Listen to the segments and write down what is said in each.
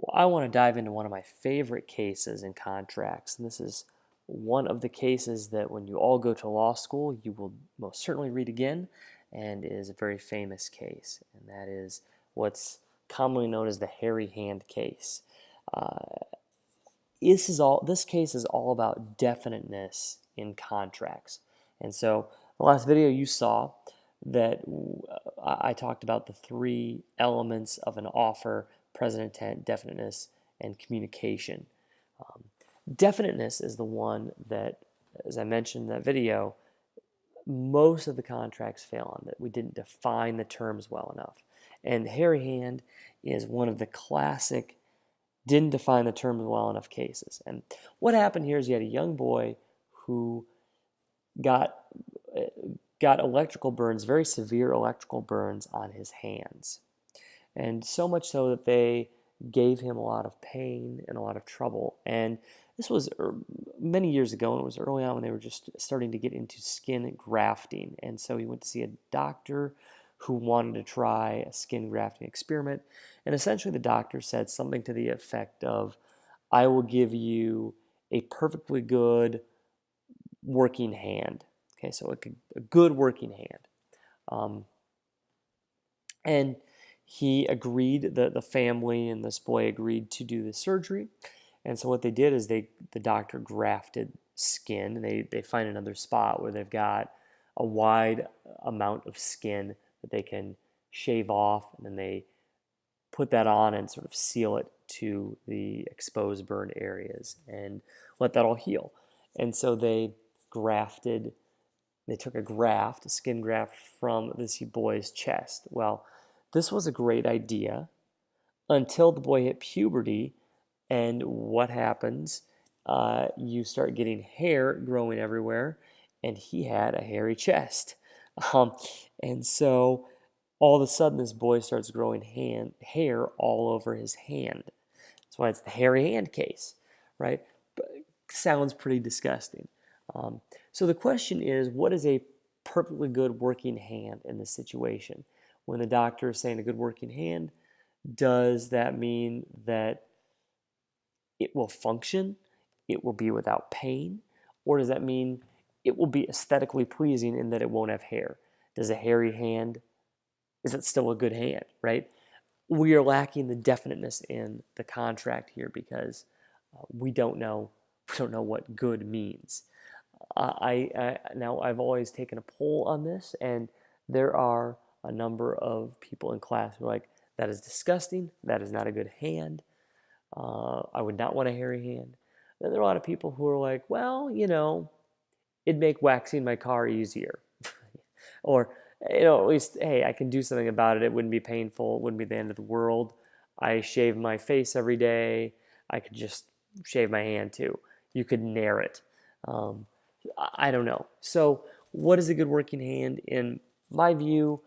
Well, I want to dive into one of my favorite cases in contracts, and this is one of the cases that when you all go to law school, you will most certainly read again, and is a very famous case, and that is what's commonly known as the hairy hand case. Uh, this case is all about definiteness in contracts, and so the last video you saw that I talked about the three elements of an offer: present intent, definiteness, and communication. Um, Definiteness is the one that, as I mentioned in that video, most of the contracts fail on, that we didn't define the terms well enough. And hairy hand is one of the classic didn't define the terms well enough cases. And what happened here is you had a young boy who got got electrical burns, very severe electrical burns on his hands. And so much so that they gave him a lot of pain and a lot of trouble. And this was many years ago, and it was early on when they were just starting to get into skin grafting. And so he went to see a doctor who wanted to try a skin grafting experiment. And essentially, the doctor said something to the effect of, I will give you a perfectly good working hand. Okay, so a good working hand. Um, and he agreed, the family and this boy agreed to do the surgery. And so what they did is the doctor grafted skin, and they find another spot where they've got a wide amount of skin that they can shave off, and then they put that on and sort of seal it to the exposed burned areas and let that all heal. And so they took a skin graft from this boy's chest. Well, this was a great idea until the boy hit puberty. And what happens? You start getting hair growing everywhere, and he had a hairy chest. Um, and so all of a sudden, this boy starts growing hair all over his hand. That's why it's the hairy hand case, right? But sounds pretty disgusting. Um, so the question is, what is a perfectly good working hand in this situation? When the doctor is saying a good working hand, does that mean that it will function, it will be without pain, or does that mean it will be aesthetically pleasing in that it won't have hair? Does a hairy hand, is it still a good hand, right? We are lacking the definiteness in the contract here because we don't know what good means. Now I've always taken a poll on this, and there are a number of people in class who are like, that is disgusting, that is not a good hand, I would not want a hairy hand. Then there are a lot of people who are like, well, it'd make waxing my car easier. Or, at least, hey, I can do something about it. It wouldn't be painful. It wouldn't be the end of the world. I shave my face every day. I could just shave my hand too. You could nair it. Um, I don't know. So, what is a good working hand? In my view,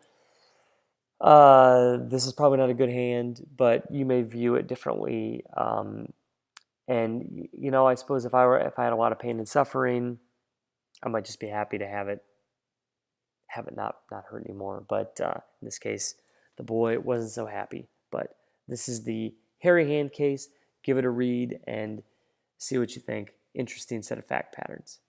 this is probably not a good hand, but you may view it differently. And I suppose if I had a lot of pain and suffering, I might just be happy to have it not hurt anymore. But in this case, the boy wasn't so happy. But this is the hairy hand case. Give it a read and see what you think. Interesting set of fact patterns.